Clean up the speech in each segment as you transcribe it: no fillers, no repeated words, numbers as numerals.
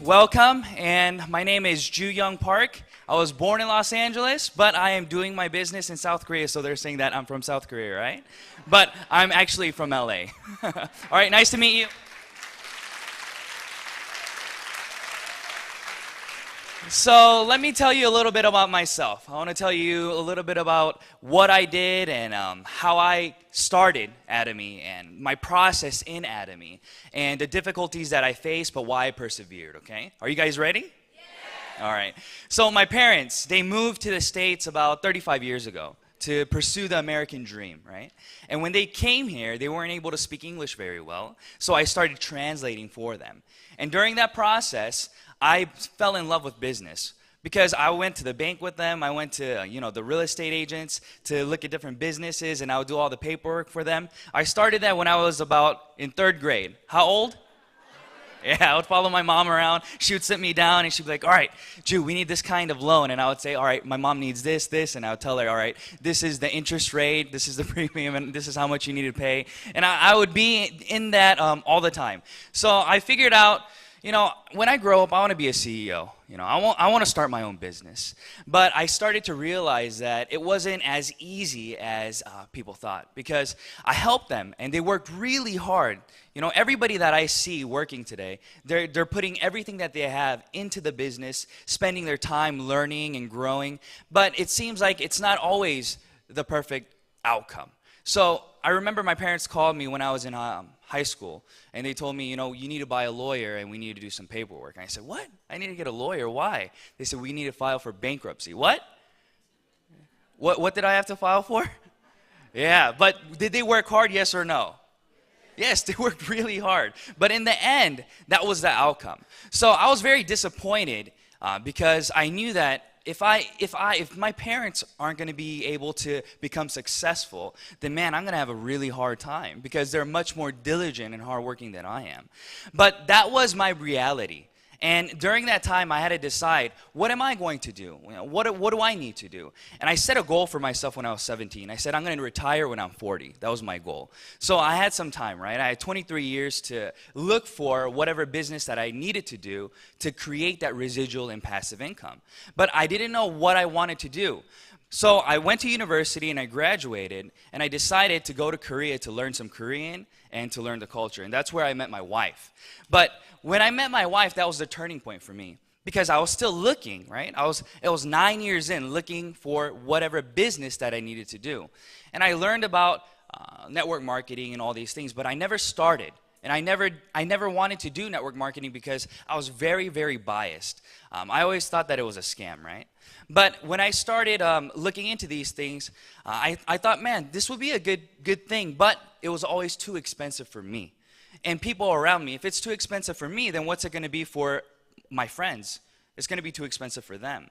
welcome, and my name is Ju Young Park. I was born in Los Angeles, but I am doing my business in South Korea, so they're saying that I'm from South Korea, right? But I'm actually from LA. All right, nice to meet you. So let me tell you a little bit about myself. I want to tell you a little bit about what I did and how I started Atomy and my process in Atomy and the difficulties that I faced, but why I persevered, okay? Are you guys ready? Yeah. All right. So my parents, they moved to the States about 35 years ago to pursue the American dream, right? And when they came here, they weren't able to speak English very well, so I started translating for them. And during that process, I fell in love with business because I went to the bank with them. I went to, the real estate agents to look at different businesses, and I would do all the paperwork for them. I started that when I was about in 3rd grade. How old? Yeah, I would follow my mom around. She would sit me down, and she'd be like, all right, Ju, we need this kind of loan. And I would say, all right, my mom needs this, and I would tell her, all right, this is the interest rate, this is the premium, and this is how much you need to pay. And I would be in that all the time. So I figured out, when I grow up, I want to be a CEO. I want to start my own business. But I started to realize that it wasn't as easy as people thought because I helped them and they worked really hard. Everybody that I see working today, they're putting everything that they have into the business, spending their time learning and growing. But it seems like it's not always the perfect outcome. So I remember my parents called me when I was in high school, and they told me, you need to buy a lawyer, and we need to do some paperwork. And I said, what? I need to get a lawyer. Why? They said, we need to file for bankruptcy. What did I have to file for? Yeah, but did they work hard, yes or no? Yes, they worked really hard. But in the end, that was the outcome. So I was very disappointed because I knew that if my parents aren't going to be able to become successful, then man, I'm going to have a really hard time because they're much more diligent and hardworking than I am. But that was my reality. And during that time, I had to decide, what am I going to do? What do I need to do? And I set a goal for myself when I was 17. I said, I'm going to retire when I'm 40. That was my goal. So I had some time, right? I had 23 years to look for whatever business that I needed to do to create that residual and passive income. But I didn't know what I wanted to do. So I went to university and I graduated, and I decided to go to Korea to learn some Korean and to learn the culture. And that's where I met my wife. But when I met my wife, that was the turning point for me because I was still looking, right? It was 9 years in looking for whatever business that I needed to do. And I learned about network marketing and all these things, but I never started. And I never wanted to do network marketing because I was very, very biased. I always thought that it was a scam, right? But when I started looking into these things, I thought, man, this would be a good thing, but it was always too expensive for me. And people around me, if it's too expensive for me, then what's it going to be for my friends? It's going to be too expensive for them.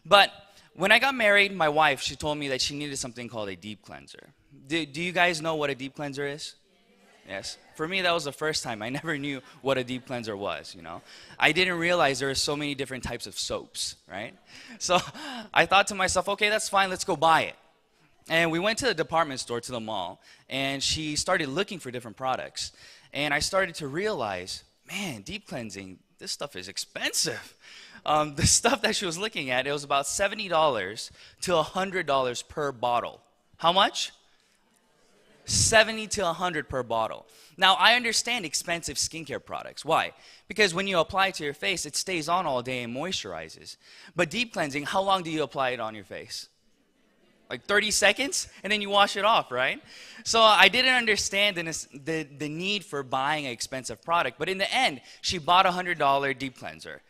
But when I got married, my wife, she told me that she needed something called a deep cleanser. Do you guys know what a deep cleanser is? Yes. For me, that was the first time. I never knew what a deep cleanser was, I didn't realize there are so many different types of soaps, right? So I thought to myself, okay, that's fine, let's go buy it. And we went to the department store, to the mall, and she started looking for different products. And I started to realize, man, deep cleansing, this stuff is expensive. The stuff that she was looking at, it was about $70 to $100 per bottle. How much? 70 to 100 per bottle. Now, I understand expensive skincare products. Why? Because when you apply it to your face, it stays on all day and moisturizes. But deep cleansing, how long do you apply it on your face? Like 30 seconds? And then you wash it off, right? So I didn't understand the need for buying an expensive product. But in the end, she bought a $100 deep cleanser.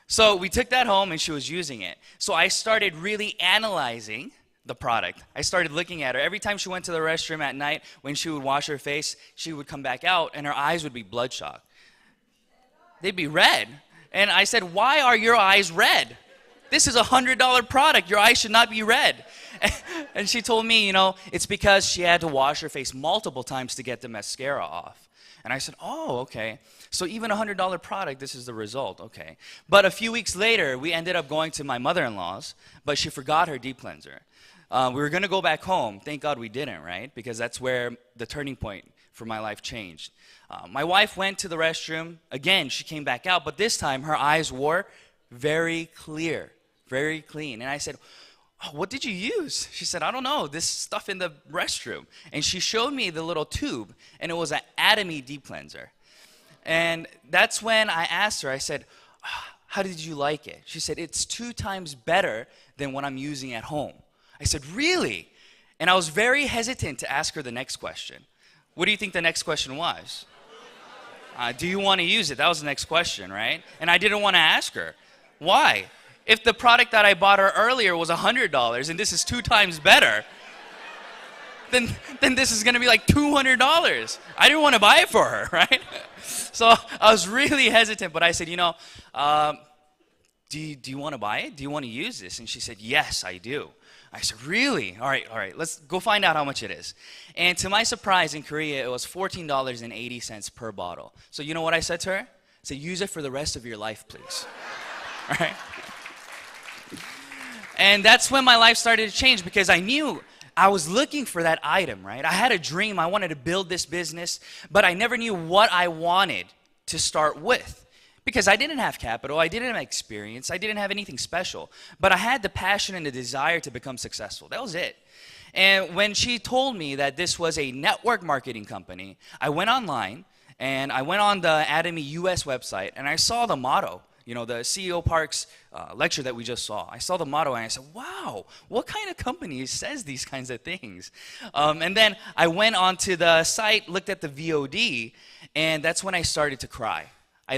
So we took that home and she was using it. So I started really analyzing the product. I started looking at her. Every time she went to the restroom at night, when she would wash her face, she would come back out and her eyes would be bloodshot. They'd be red. And I said, why are your eyes red? This is a $100 product. Your eyes should not be red. And she told me, it's because she had to wash her face multiple times to get the mascara off. And I said, oh, okay. So even a $100 product, this is the result, okay. But a few weeks later, we ended up going to my mother-in-law's, but she forgot her deep cleanser. We were going to go back home. Thank God we didn't, right? Because that's where the turning point for my life changed. My wife went to the restroom. Again, she came back out, but this time her eyes were very clear, very clean. And I said, "Oh, what did you use?" She said, "I don't know, this stuff in the restroom." And she showed me the little tube, and it was an Atomy deep cleanser. And that's when I asked her, I said, "How did you like it?" She said, "It's 2 times better than what I'm using at home." I said, "Really?" And I was very hesitant to ask her the next question. What do you think the next question was? Do you want to use it? That was the next question, right? And I didn't want to ask her. Why? If the product that I bought her earlier was $100 and this is 2 times better, then this is going to be like $200. I didn't want to buy it for her, right? So I was really hesitant, but I said, do you want to buy it? Do you want to use this? And she said, "Yes, I do." I said, "Really? All right, let's go find out how much it is." And to my surprise, in Korea, it was $14.80 per bottle. So you know what I said to her? I said, "Use it for the rest of your life, please." All right? And that's when my life started to change, because I knew I was looking for that item, right? I had a dream. I wanted to build this business, but I never knew what I wanted to start with. Because I didn't have capital, I didn't have experience, I didn't have anything special. But I had the passion and the desire to become successful. That was it. And when she told me that this was a network marketing company, I went online and I went on the Atomy US website and I saw the motto. The CEO Park's lecture that we just saw. I saw the motto and I said, "Wow, what kind of company says these kinds of things?" And then I went onto the site, looked at the VOD, and that's when I started to cry. I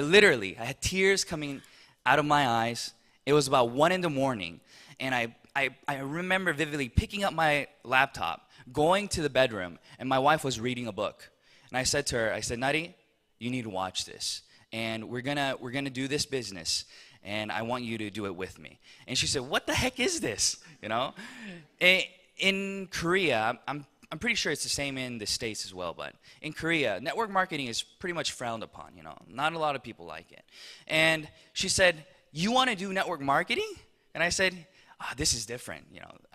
had tears coming out of my eyes. It was about 1 a.m, and I remember vividly picking up my laptop, going to the bedroom, and my wife was reading a book. And I said to her, "Nari, you need to watch this. And we're gonna do this business, and I want you to do it with me." And she said, "What the heck is this?" In Korea, I'm pretty sure it's the same in the States as well, but in Korea, network marketing is pretty much frowned upon. Not a lot of people like it. And she said, "You want to do network marketing?" And I said, "This is different.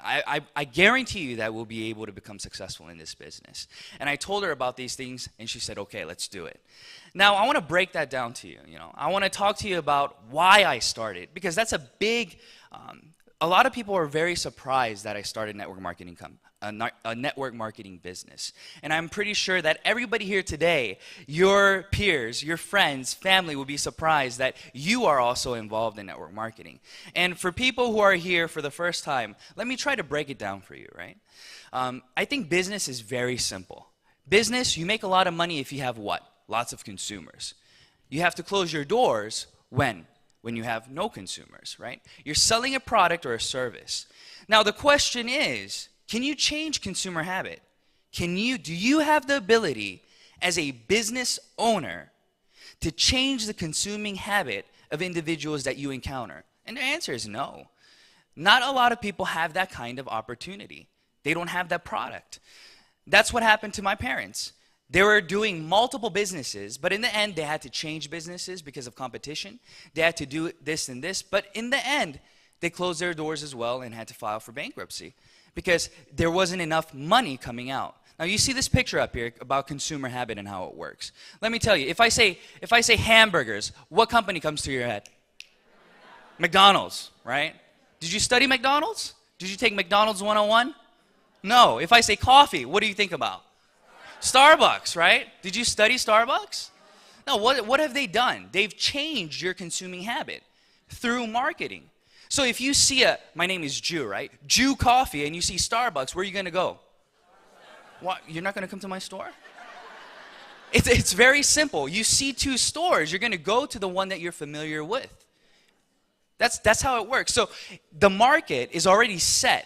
I guarantee you that we'll be able to become successful in this business." And I told her about these things, and she said, "Okay, let's do it." Now, I want to break that down to you. I want to talk to you about why I started, because that's a big. A lot of people are very surprised that I started a network marketing business. And I'm pretty sure that everybody here today, your peers, your friends, family, will be surprised that you are also involved in network marketing. And for people who are here for the first time, let me try to break it down for you, right? I think business is very simple. Business, you make a lot of money if you have what? Lots of consumers. You have to close your doors when? When you have no consumers, right? You're selling a product or a service. Now the question is, can you change consumer habit? Do you have the ability as a business owner to change the consuming habit of individuals that you encounter? And the answer is no. Not a lot of people have that kind of opportunity. They don't have that product. That's what happened to my parents. They were doing multiple businesses, but in the end, they had to change businesses because of competition. They had to do this and this, but in the end, they closed their doors as well and had to file for bankruptcy because there wasn't enough money coming out. Now, you see this picture up here about consumer habit and how it works. Let me tell you, if I say hamburgers, what company comes to your head? McDonald's, right? Did you study McDonald's? Did you take McDonald's 101? No. If I say coffee, what do you think about? Starbucks, right? Did you study Starbucks? No, what have they done? They've changed your consuming habit through marketing. So if you see my name is Jew, right? Jew coffee, and you see Starbucks, where are you going to go? What, you're not going to come to my store? It's very simple. You see 2 stores, you're going to go to the one that you're familiar with. That's how it works. So the market is already set.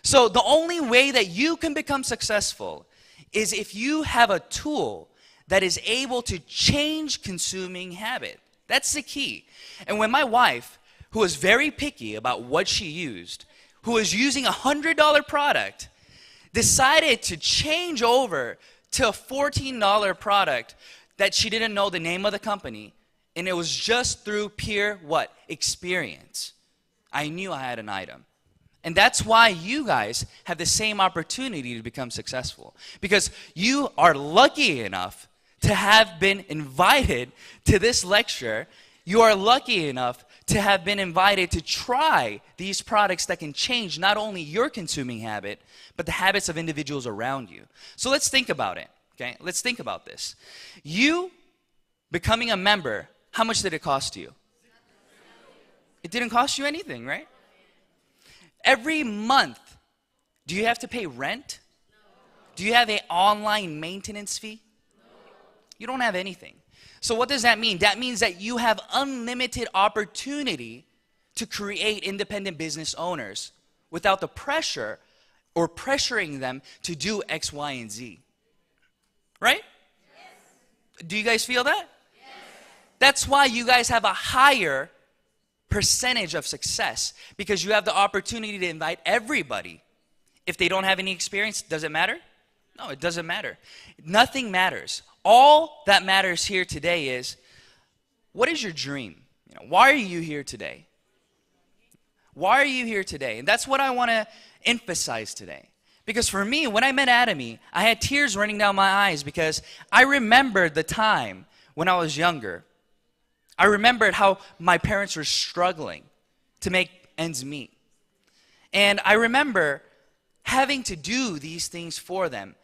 So the only way that you can become successful is if you have a tool that is able to change consuming habit. That's the key. And when my wife, who was very picky about what she used, who was using a $100 product, decided to change over to a $14 product that she didn't know the name of the company, and it was just through pure what? Experience. I knew I had an item. And that's why you guys have the same opportunity to become successful. Because you are lucky enough to have been invited to this lecture. You are lucky enough to have been invited to try these products that can change not only your consuming habit, but the habits of individuals around you. So let's think about it, okay? Let's think about this. You becoming a member, how much did it cost you? It didn't cost you anything, right? Every month, do you have to pay rent? Do you have an online maintenance fee? You don't have anything. So what does that mean? That means that you have unlimited opportunity to create independent business owners without the pressure or pressuring them to do X, Y, and Z. Right? Yes. Do you guys feel that? Yes. That's why you guys have a higher percentage of success, because you have the opportunity to invite everybody. If they don't have any experience, does it matter? No, it doesn't matter. Nothing matters. All that matters here today is, what is your dream? Why are you here today? Why are you here today? And that's what I want to emphasize today. Because for me, when I met Atomy, I had tears running down my eyes because I remembered the time when I was younger. I remembered how my parents were struggling to make ends meet. And I remember having to do these things for them.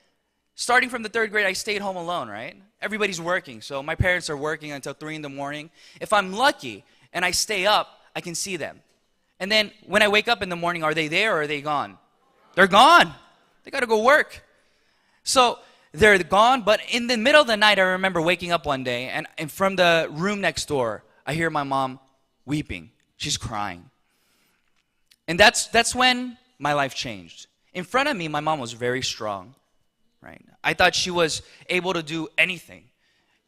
Starting from the 3rd grade, I stayed home alone, right? Everybody's working, so my parents are working until 3 in the morning. If I'm lucky and I stay up, I can see them. And then when I wake up in the morning, are they there or are they gone? They're gone. They got to go work. So they're gone, but in the middle of the night, I remember waking up one day, and from the room next door, I hear my mom weeping. She's crying. And that's when my life changed. In front of me, my mom was very strong, right? I thought she was able to do anything.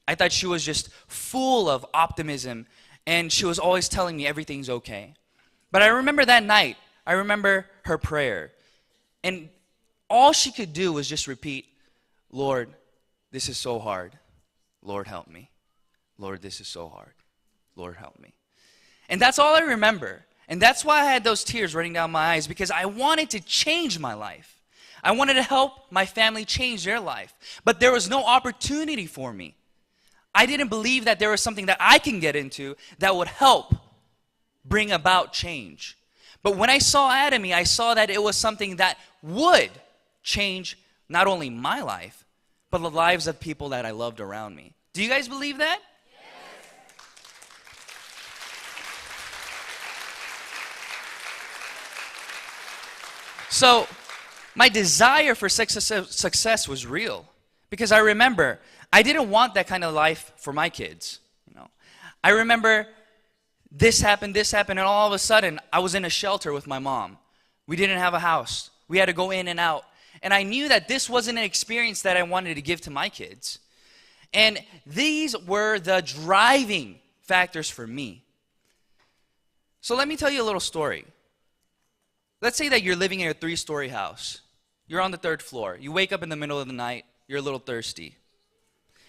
I thought she was just full of optimism, and she was always telling me everything's okay. But I remember that night, I remember her prayer, and all she could do was just repeat, Lord, this is so hard. Lord, help me. Lord, this is so hard. Lord, help me. And that's all I remember. And that's why I had those tears running down my eyes, because I wanted to change my life. I wanted to help my family change their life. But there was no opportunity for me. I didn't believe that there was something that I can get into that would help bring about change. But when I saw Atomy, I saw that it was something that would change not only my life, but the lives of people that I loved around me. Do you guys believe that? Yes. So, my desire for success was real, because I remember I didn't want that kind of life for my kids. I remember this happened, and all of a sudden, I was in a shelter with my mom. We didn't have a house. We had to go in and out. And I knew that this wasn't an experience that I wanted to give to my kids. And these were the driving factors for me. So let me tell you a little story. Let's say that you're living in a 3-story house. You're on the 3rd floor. You wake up in the middle of the night. You're a little thirsty.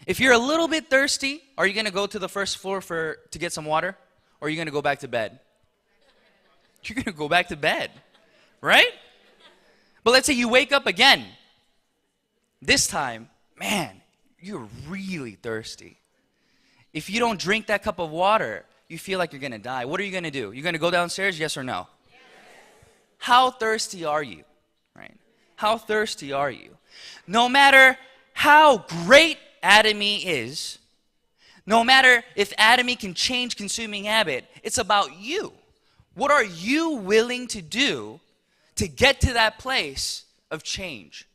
If you're a little bit thirsty, are you going to go to the 1st floor to get some water? Or are you going to go back to bed? You're going to go back to bed, right? But let's say you wake up again. This time, man, you're really thirsty. If you don't drink that cup of water, you feel like you're going to die. What are you going to do? You're going to go downstairs, yes or no? Yes. How thirsty are you? Right? How thirsty are you? No matter how great Atomy is, no matter if Atomy can change consuming habit, it's about you. What are you willing to do to get to that place of change?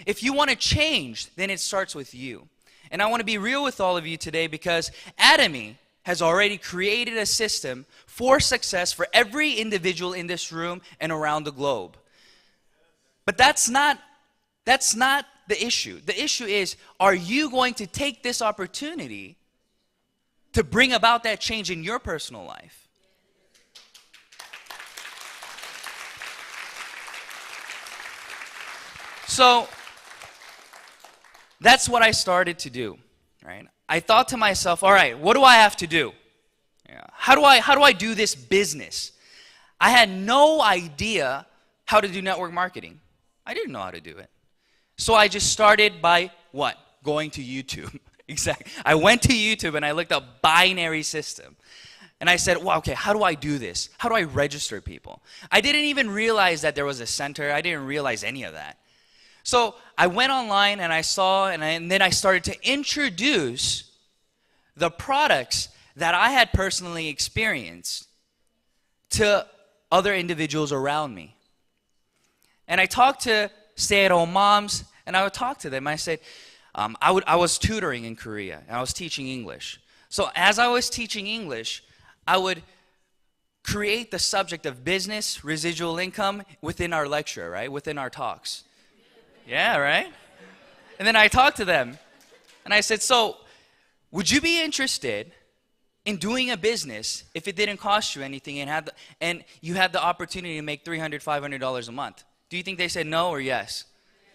If you want to change, then it starts with you. And I want to be real with all of you today, because Atomy has already created a system for success for every individual in this room and around the globe. But that's not the issue. The issue is, are you going to take this opportunity to bring about that change in your personal life? So that's what I started to do, right? I thought to myself, all right, what do I have to do? How do I do this business? I had no idea how to do network marketing. I didn't know how to do it. So I just started by what? Going to YouTube. Exactly. I went to YouTube and I looked up binary system. And I said, wow, okay, how do I do this? How do I register people? I didn't even realize that there was a center. I didn't realize any of that. So I went online and I saw, and then I started to introduce the products that I had personally experienced to other individuals around me. And I talked to stay-at-home moms, and I would talk to them. I said, I was tutoring in Korea, and I was teaching English. So as I was teaching English, I would create the subject of business, residual income within our lecture, right? Within our talks. Yeah, right? And then I talked to them, and I said, so would you be interested in doing a business if it didn't cost you anything and you had the opportunity to make $300, $500 a month? Do you think they said no or yes?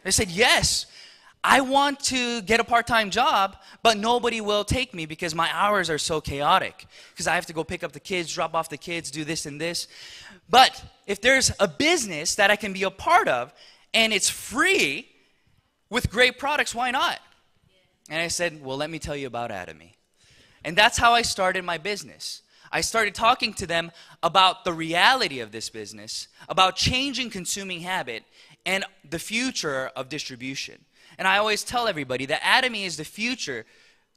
They said yes. I want to get a part-time job, but nobody will take me because my hours are so chaotic. Because I have to go pick up the kids, drop off the kids, do this and this. But if there's a business that I can be a part of and it's free with great products, why not? And I said, well, let me tell you about Atomy. And that's how I started my business. I started talking to them about the reality of this business, about changing consuming habit, and the future of distribution. And I always tell everybody that Atomy is the future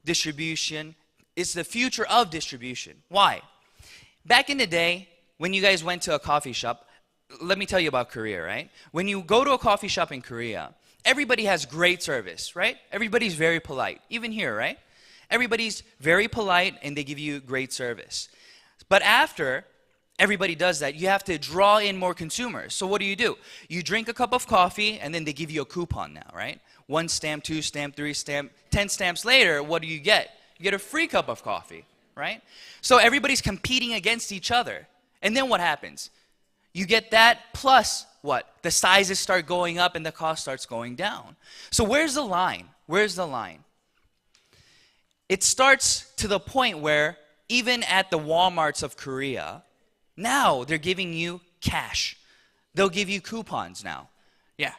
distribution. It's the future of distribution. Why? Back in the day, when you guys went to a coffee shop, let me tell you about Korea, right? When you go to a coffee shop in Korea, everybody has great service, right? Everybody's very polite. Even here, right? Everybody's very polite and they give you great service. But after everybody does that, you have to draw in more consumers. So what do? You drink a cup of coffee and then they give you a coupon now, right? 1 stamp, 2 stamp, 3 stamp, 10 stamps later, what do you get? You get a free cup of coffee, right? So everybody's competing against each other. And then what happens? You get that plus what? The sizes start going up and the cost starts going down. So where's the line? Where's the line? It starts to the point where even at the Walmarts of Korea, now they're giving you cash. They'll give you coupons now. Yeah.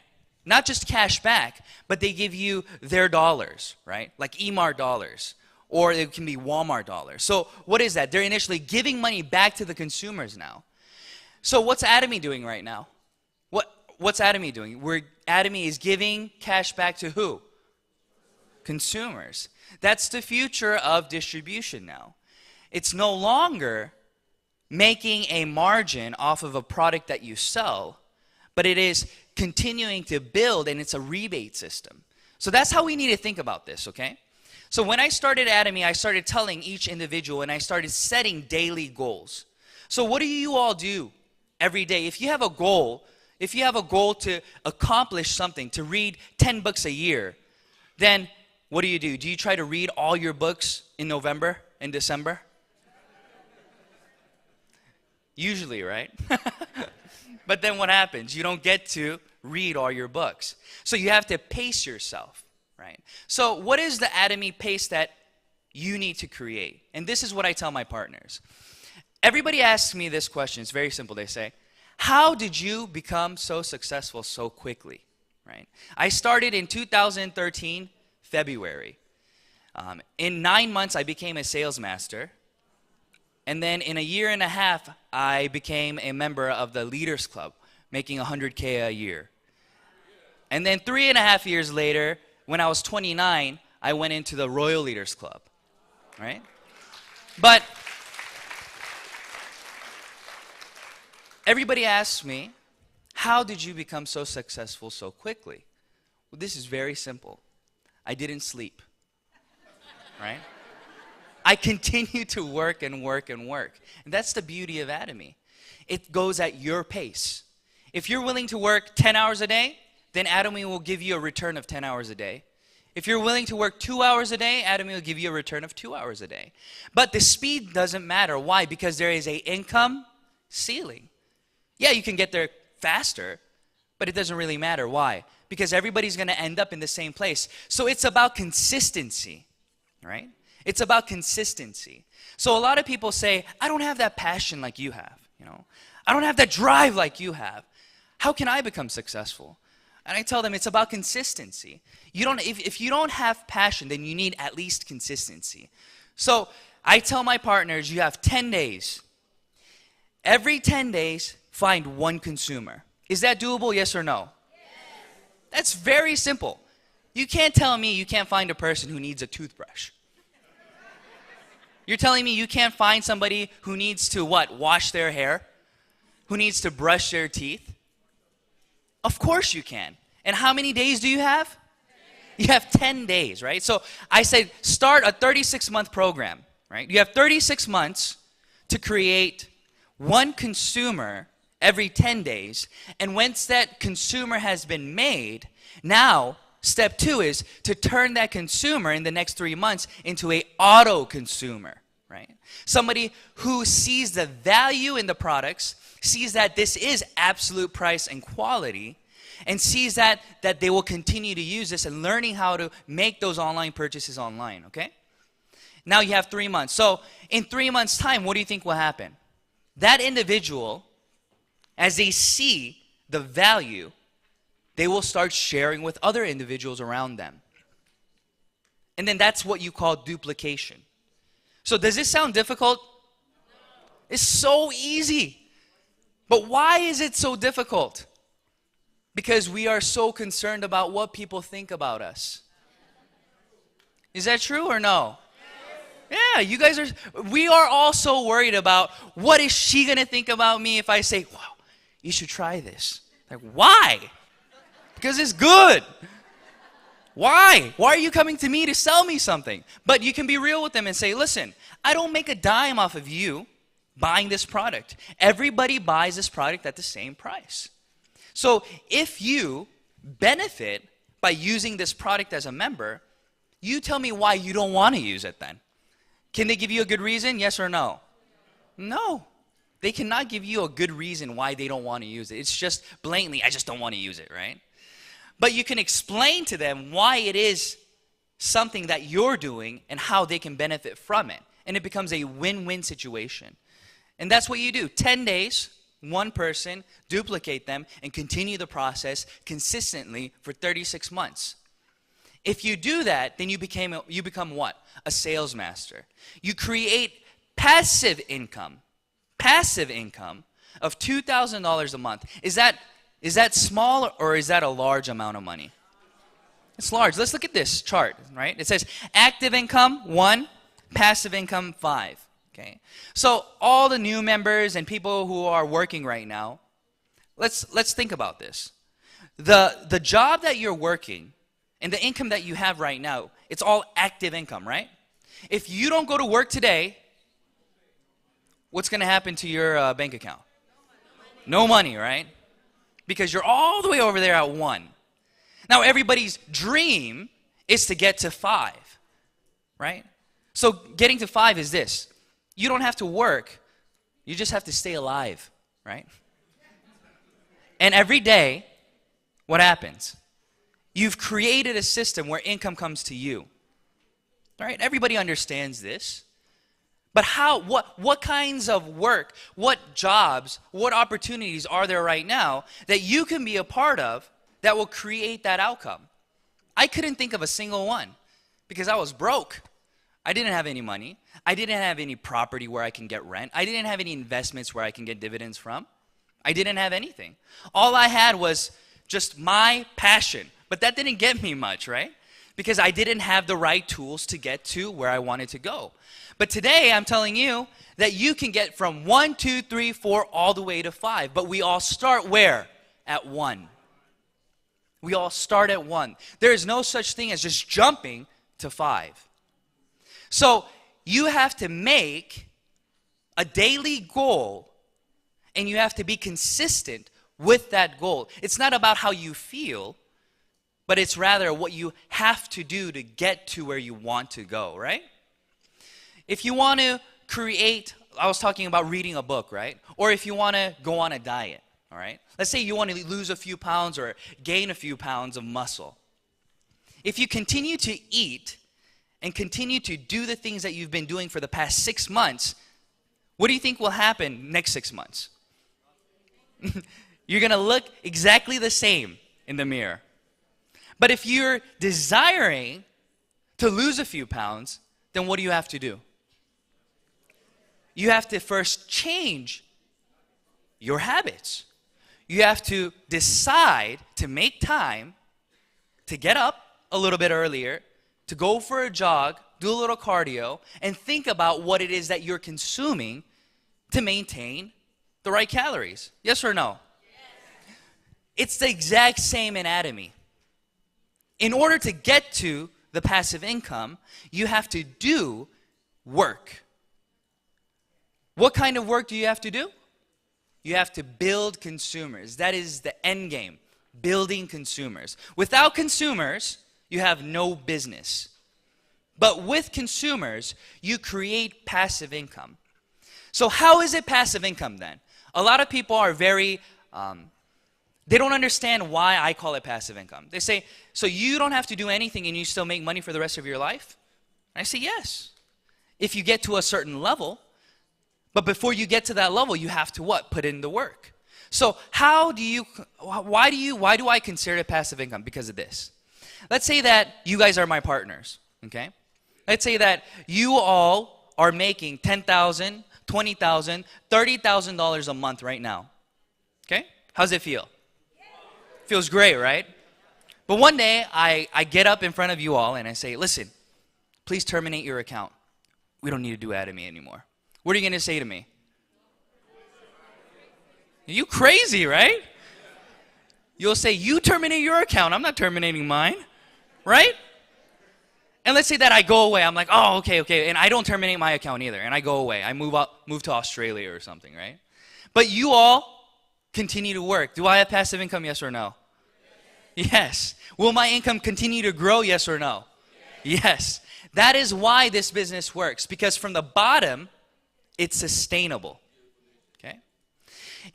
Not just cash back, but they give you their dollars, right? Like Emart dollars, or it can be Walmart dollars. So what is that? They're initially giving money back to the consumers now. So what's Atomy doing right now? What's Atomy doing? Atomy is giving cash back to who? Consumers. That's the future of distribution now. It's no longer making a margin off of a product that you sell, but it is continuing to build, and it's a rebate system. So that's how we need to think about this, okay? So when I started Atomy, I started telling each individual, and I started setting daily goals. So what do you all do every day? If you have a goal to accomplish something, to read 10 books a year, then what do? Do you try to read all your books in November and December? Usually, right? But then what happens? You don't get to read all your books. So you have to pace yourself, right? So what is the Atomy pace that you need to create? And this is what I tell my partners. Everybody asks me this question. It's very simple. They say, how did you become so successful so quickly, right? I started in 2013, February. In 9 months, I became a sales master. And then in a year and a half, I became a member of the Leaders Club, making $100K a year. And then 3.5 years later, when I was 29, I went into the Royal Leaders Club, right? But everybody asks me, how did you become so successful so quickly? Well, this is very simple. I didn't sleep, right? I continue to work and work and work. And that's the beauty of Atomy. It goes at your pace. If you're willing to work 10 hours a day, then Atomy will give you a return of 10 hours a day. If you're willing to work 2 hours a day, Atomy will give you a return of 2 hours a day. But the speed doesn't matter. Why? Because there is an income ceiling. Yeah, you can get there faster, but it doesn't really matter. Why? Because everybody's going to end up in the same place. So it's about consistency, right? It's about consistency. So a lot of people say, I don't have that passion like you have, I don't have that drive like you have. How can I become successful? And I tell them it's about consistency. If you don't have passion, then you need at least consistency. So I tell my partners, you have 10 days. Every 10 days, find one consumer. Is that doable, yes or no? Yes. That's very simple. You can't tell me you can't find a person who needs a toothbrush. You're telling me you can't find somebody who needs to what? Wash their hair? Who needs to brush their teeth? Of course you can. And how many days do you have? You have 10 days, right? So I said start a 36-month program, right? You have 36 months to create one consumer every 10 days. And once that consumer has been made, now step 2 is to turn that consumer in the next 3 months into a auto consumer, right? Somebody who sees the value in the products, sees that this is absolute price and quality, and sees that they will continue to use this and learning how to make those online purchases online, okay? Now you have 3 months. So in 3 months' time, what do you think will happen? That individual, as they see the value, they will start sharing with other individuals around them. And then that's what you call duplication. So does this sound difficult? It's so easy. But why is it so difficult? Because we are so concerned about what people think about us. Is that true or no? Yeah, you guys are, we are all so worried about what is she going to think about me if I say, wow, you should try this. Like, why? Because it's good. Why? Why are you coming to me to sell me something? But you can be real with them and say, listen, I don't make a dime off of you buying this product. Everybody buys this product at the same price. So if you benefit by using this product as a member, you tell me why you don't want to use it then. Can they give you a good reason? Yes or no? No. They cannot give you a good reason why they don't want to use it. It's just blatantly, I just don't want to use it, right? But you can explain to them why it is something that you're doing and how they can benefit from it. And it becomes a win-win situation. And that's what you do. 10 days, one person, duplicate them, and continue the process consistently for 36 months. If you do that, then you become what? A sales master. You create passive income of $2,000 a month. Is that small or is that a large amount of money? It's large. Let's look at this chart, right? It says active income 1, passive income 5. Okay. So all the new members and people who are working right now, let's think about this. The job that you're working and the income that you have right now, it's all active income, right? If you don't go to work today, what's going to happen to your bank account? No money, right? Because you're all the way over there at 1. Now, everybody's dream is to get to 5, right? So getting to 5 is this. You don't have to work. You just have to stay alive, right? And every day, what happens? You've created a system where income comes to you. All right? Everybody understands this. But what kinds of work, what jobs, what opportunities are there right now that you can be a part of that will create that outcome? I couldn't think of a single one because I was broke. I didn't have any money. I didn't have any property where I can get rent. I didn't have any investments where I can get dividends from. I didn't have anything. All I had was just my passion. But that didn't get me much, right? Because I didn't have the right tools to get to where I wanted to go. But today, I'm telling you that you can get from 1, 2, 3, 4, all the way to 5. But we all start where? At 1. We all start at 1. There is no such thing as just jumping to 5. So you have to make a daily goal, and you have to be consistent with that goal. It's not about how you feel, but it's rather what you have to do to get to where you want to go, right? If you want to create, I was talking about reading a book, right? Or if you want to go on a diet, all right? Let's say you want to lose a few pounds or gain a few pounds of muscle. If you continue to eat and continue to do the things that you've been doing for the past 6 months, what do you think will happen next 6 months? You're going to look exactly the same in the mirror. But if you're desiring to lose a few pounds, then what do you have to do? You have to first change your habits. You have to decide to make time to get up a little bit earlier, to go for a jog, do a little cardio, and think about what it is that you're consuming to maintain the right calories. Yes or no? Yes. It's the exact same in Atomy. In order to get to the passive income, you have to do work. What kind of work do you have to do? You have to build consumers. That is the end game, building consumers. Without consumers, you have no business. But with consumers, you create passive income. So how is it passive income then? A lot of people are very, they don't understand why I call it passive income. They say, so you don't have to do anything and you still make money for the rest of your life? And I say, yes. If you get to a certain level. But before you get to that level, you have to what? Put in the work. So why do I consider it passive income? Because of this. Let's say that you guys are my partners, okay? Let's say that you all are making $10,000, $20,000, $30,000 a month right now, okay? How's it feel? Feels great, right? But one day, I get up in front of you all and I say, listen, please terminate your account. We don't need to do Atomy anymore. What are you going to say to me? You crazy, right? You'll say, you terminate your account. I'm not terminating mine, right? And let's say that I go away. I'm like, oh, okay. And I don't terminate my account either. And I go away. I move to Australia or something, right? But you all continue to work. Do I have passive income, yes or no? Yes. Will my income continue to grow, yes or no? Yes. That is why this business works. Because from the bottom, it's sustainable, okay?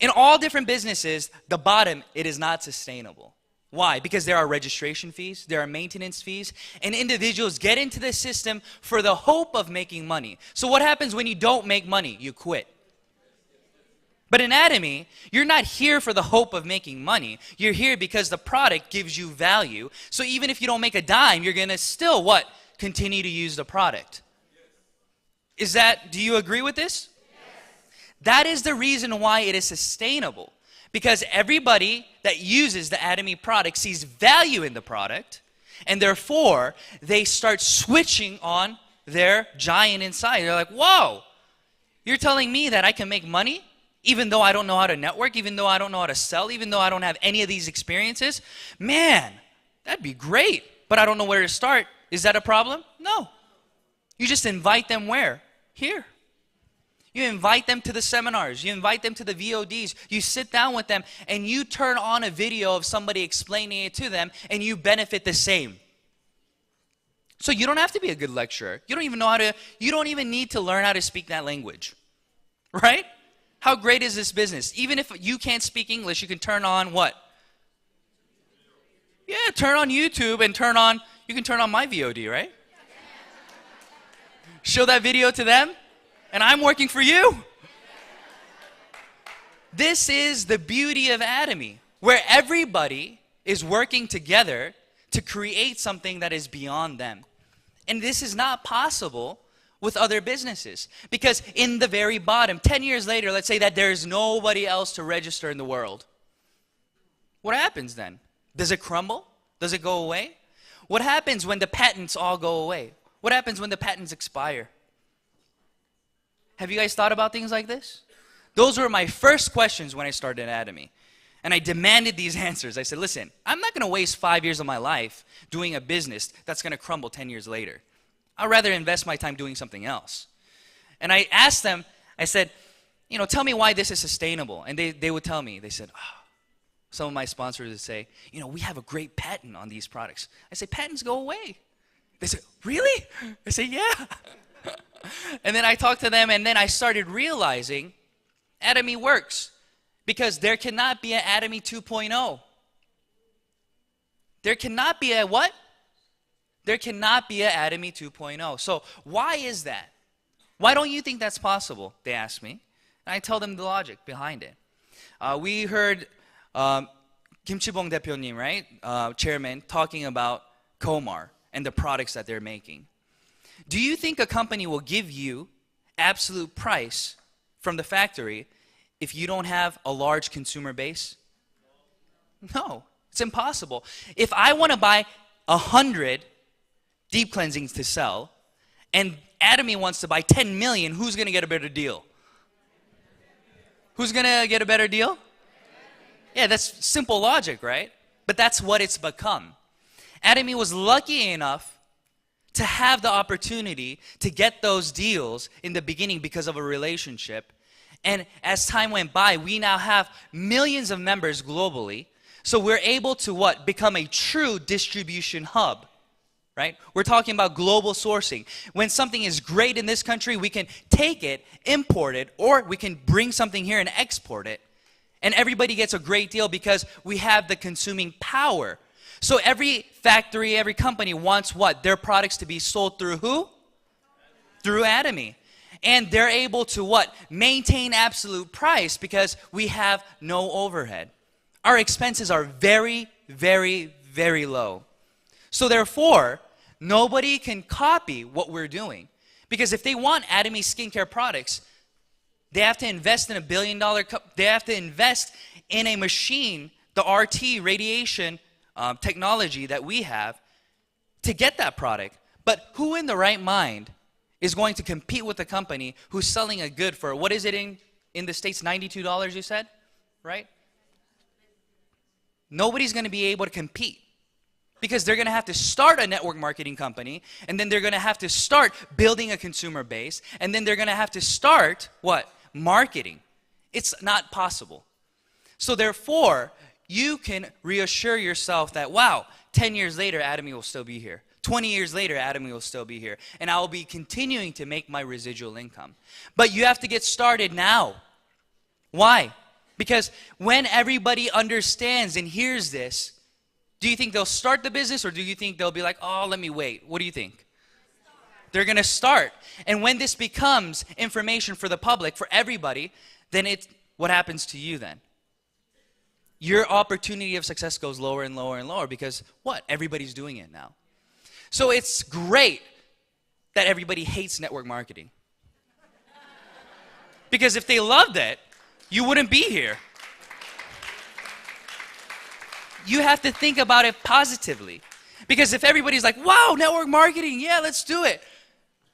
In all different businesses, the bottom, it is not sustainable. Why? Because there are registration fees, there are maintenance fees, and individuals get into the system for the hope of making money. So what happens when you don't make money? You quit. But in Atomy, you're not here for the hope of making money. You're here because the product gives you value. So even if you don't make a dime, you're going to still what? Continue to use the product. Do you agree with this? Yes. That is the reason why it is sustainable. Because everybody that uses the Atomy product sees value in the product, and therefore, they start switching on their giant inside. They're like, whoa, you're telling me that I can make money even though I don't know how to network, even though I don't know how to sell, even though I don't have any of these experiences? Man, that'd be great, but I don't know where to start. Is that a problem? No. You just invite them where? Here. You invite them to the seminars. You invite them to the VODs. You sit down with them and you turn on a video of somebody explaining it to them and you benefit the same. So you don't have to be a good lecturer. You don't even need to learn how to speak that language. Right? How great is this business? Even if you can't speak English, you can turn on what? Yeah, turn on YouTube and you can turn on my VOD, right? Show that video to them, and I'm working for you. This is the beauty of Atomy, where everybody is working together to create something that is beyond them. And this is not possible with other businesses. Because in the very bottom, 10 years later, let's say that there's nobody else to register in the world. What happens then? Does it crumble? Does it go away? What happens when the patents all go away? What happens when the patents expire? Have you guys thought about things like this? Those were my first questions when I started Atomy. And I demanded these answers. I said, listen, I'm not going to waste 5 years of my life doing a business that's going to crumble 10 years later. I'd rather invest my time doing something else. And I asked them, I said, tell me why this is sustainable. And they would tell me. They said, some of my sponsors would say, we have a great patent on these products. I say, patents go away. They said, really? I say, yeah. And then I talked to them, and then I started realizing Atomy works because there cannot be an Atomy 2.0. There cannot be a what? There cannot be an Atomy 2.0. So why is that? Why don't you think that's possible? They ask me. And I tell them the logic behind it. We heard Kim Chi-bong 대표님, right? Chairman, talking about Komar and the products that they're making. Do you think a company will give you absolute price from the factory if you don't have a large consumer base? No, it's impossible. If I want to buy 100 deep cleansings to sell, and Atomy wants to buy 10 million, who's going to get a better deal? Who's going to get a better deal? Yeah, that's simple logic, right? But that's what it's become. Atomy was lucky enough to have the opportunity to get those deals in the beginning because of a relationship. And as time went by, we now have millions of members globally. So we're able to what? Become a true distribution hub, right? We're talking about global sourcing. When something is great in this country, we can take it, import it, or we can bring something here and export it. And everybody gets a great deal because we have the consuming power. So every factory, every company wants what? Their products to be sold through who? Through Atomy. And they're able to what? Maintain absolute price because we have no overhead. Our expenses are very, very, very low. So therefore, nobody can copy what we're doing. Because if they want Atomy skincare products, they have to invest in $1 billion, they have to invest in a machine, the RT radiation technology that we have to get that product. But who in the right mind is going to compete with a company who's selling a good for, what is it in the States, $92 you said, right? Nobody's going to be able to compete because they're going to have to start a network marketing company, and then they're going to have to start building a consumer base, and then they're going to have to start, what? Marketing. It's not possible. So therefore, you can reassure yourself that, wow, 10 years later, Atomy will still be here. 20 years later, Atomy will still be here. And I will be continuing to make my residual income. But you have to get started now. Why? Because when everybody understands and hears this, do you think they'll start the business, or do you think they'll be like, oh, let me wait? What do you think? They're going to start. And when this becomes information for the public, for everybody, then what happens to you then? Your opportunity of success goes lower and lower and lower because what? Everybody's doing it now. So it's great that everybody hates network marketing. Because if they loved it, you wouldn't be here. You have to think about it positively. Because if everybody's like, wow, network marketing, yeah, let's do it,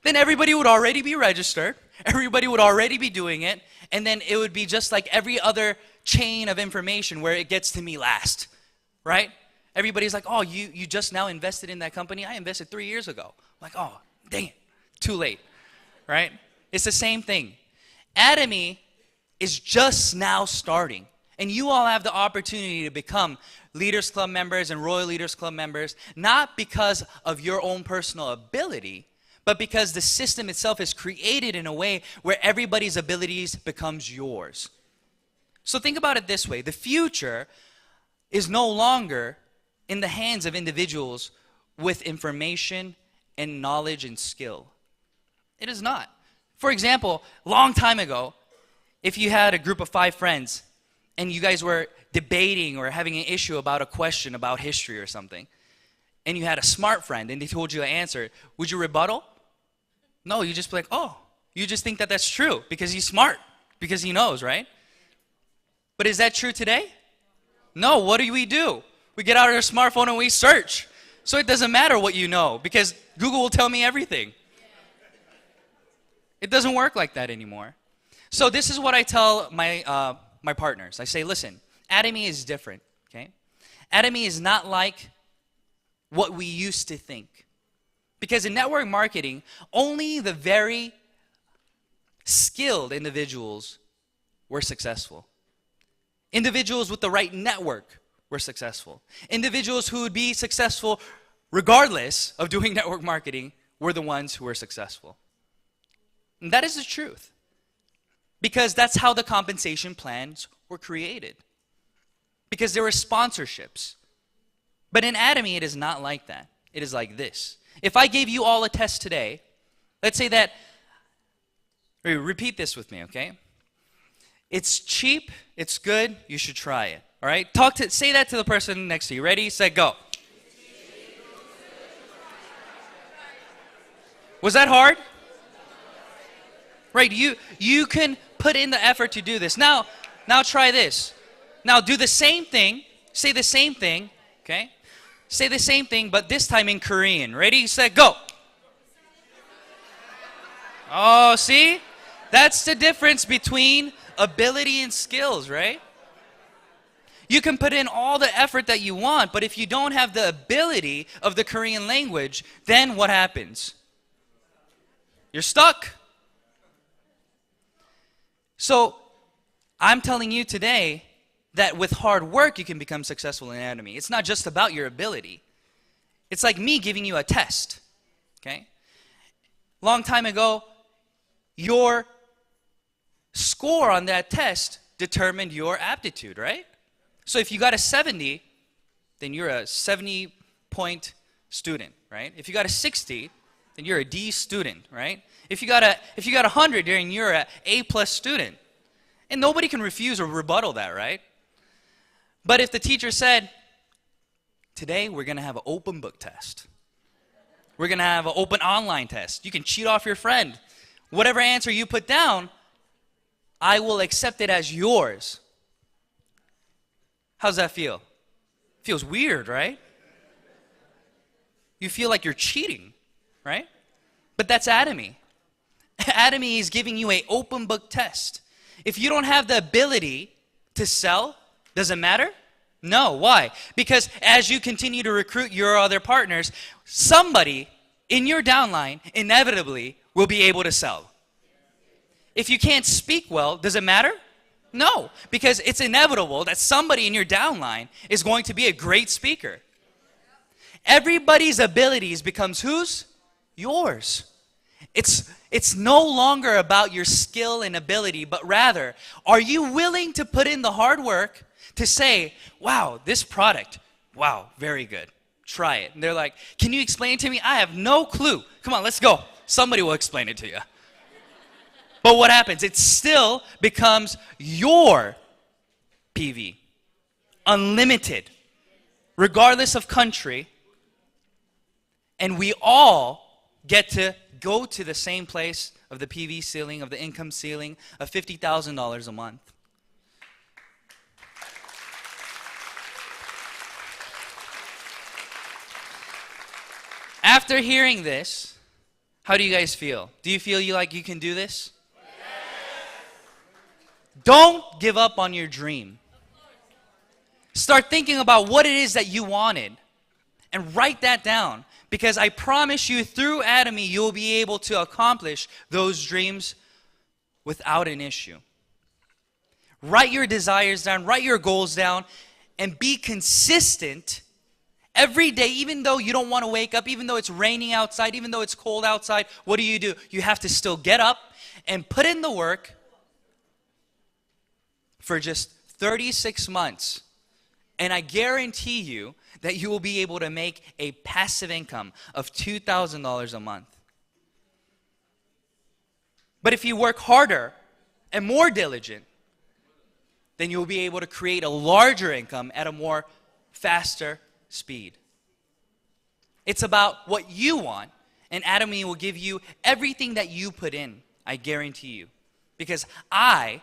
then everybody would already be registered. Everybody would already be doing it. And then it would be just like every other chain of information where it gets to me last, right? Everybody's like, oh, you just now invested in that company? I invested 3 years ago. I'm like, oh, dang it, too late, right? It's the same thing. Atomy is just now starting. And you all have the opportunity to become Leaders Club members and Royal Leaders Club members, not because of your own personal ability, but because the system itself is created in a way where everybody's abilities becomes yours. So think about it this way. The future is no longer in the hands of individuals with information and knowledge and skill. It is not. For example, long time ago, if you had a group of 5 friends and you guys were debating or having an issue about a question about history or something, and you had a smart friend and they told you an answer, would you rebuttal? No, you just be like, oh, you just think that that's true because he's smart, because he knows, right? But is that true today? No, what do? We get out our smartphone and we search. So it doesn't matter what you know because Google will tell me everything. It doesn't work like that anymore. So this is what I tell my partners. I say, listen, Atomy is different, okay? Atomy is not like what we used to think. Because in network marketing, only the very skilled individuals were successful. Individuals with the right network were successful. Individuals who would be successful regardless of doing network marketing were the ones who were successful. And that is the truth. Because that's how the compensation plans were created. Because there were sponsorships. But in Atomy, it is not like that. It is like this. If I gave you all a test today, let's say that, repeat this with me, okay? It's cheap, it's good, you should try it. All right? Say that to the person next to you. Ready, set, go. Was that hard? Right, you can put in the effort to do this. Now try this. Now do the same thing. Say the same thing, okay? Say the same thing, but this time in Korean. Ready, set, go. Oh, see? That's the difference between ability and skills, right? You can put in all the effort that you want, but if you don't have the ability of the Korean language, then what happens? You're stuck. So, I'm telling you today that with hard work, you can become successful in Atomy. It's not just about your ability. It's like me giving you a test, okay? Long time ago, your score on that test determined your aptitude, right? So if you got a 70, then you're a 70-point student, right? If you got a 60, then you're a D student, right? If you got 100, then you're an A+ student. And nobody can refuse or rebuttal that, right? But if the teacher said, today we're going to have an open book test. We're going to have an open online test. You can cheat off your friend. Whatever answer you put down, I will accept it as yours. How's that feel? Feels weird, right? You feel like you're cheating, right? But that's Atomy. Atomy is giving you an open book test. If you don't have the ability to sell, does it matter? No. Why? Because as you continue to recruit your other partners, somebody in your downline inevitably will be able to sell. If you can't speak well, does it matter? No, because it's inevitable that somebody in your downline is going to be a great speaker. Everybody's abilities becomes whose? Yours. It's no longer about your skill and ability, but rather, are you willing to put in the hard work to say, wow, this product, wow, very good. Try it. And they're like, can you explain it to me? I have no clue. Come on, let's go. Somebody will explain it to you. But what happens? It still becomes your PV. Unlimited. Regardless of country. And we all get to go to the same place of the PV ceiling, of the income ceiling, of $50,000 a month. After hearing this, how do you guys feel? Do you feel like you can do this? Don't give up on your dream. Start thinking about what it is that you wanted and write that down, because I promise you through Atomy you'll be able to accomplish those dreams without an issue. Write your desires down, write your goals down, and be consistent every day, even though you don't want to wake up, even though it's raining outside, even though it's cold outside. What do? You have to still get up and put in the work for just 36 months. And I guarantee you that you will be able to make a passive income of $2,000 a month. But if you work harder and more diligent, then you'll be able to create a larger income at a more faster speed. It's about what you want, and Atomy will give you everything that you put in, I guarantee you. Because I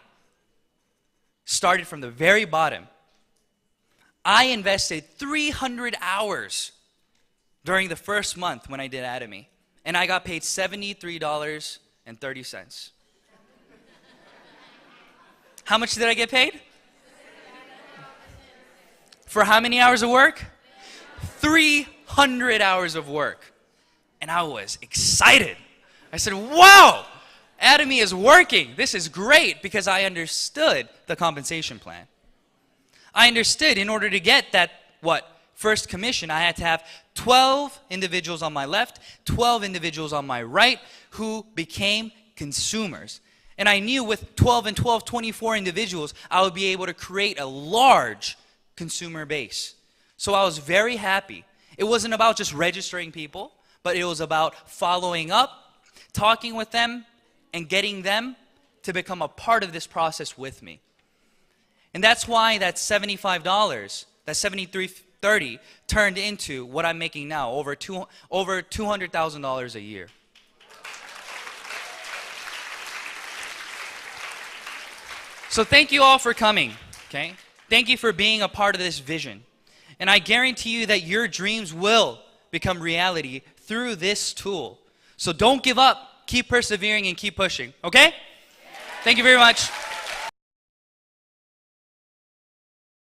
started from the very bottom. I invested 300 hours during the first month when I did Atomy, and I got paid $73.30. How much did I get paid? For how many hours of work? 300 hours of work. And I was excited. I said, wow, Atomy is working. This is great, because I understood the compensation plan. I understood in order to get that, first commission, I had to have 12 individuals on my left, 12 individuals on my right who became consumers. And I knew with 12 and 12, 24 individuals, I would be able to create a large consumer base. So I was very happy. It wasn't about just registering people, but it was about following up, talking with them, and getting them to become a part of this process with me. And that's why that $75, that $73.30 turned into what I'm making now, over $200,000 a year. So thank you all for coming, okay? Thank you for being a part of this vision. And I guarantee you that your dreams will become reality through this tool. So don't give up. Keep persevering and keep pushing, okay? Thank you very much.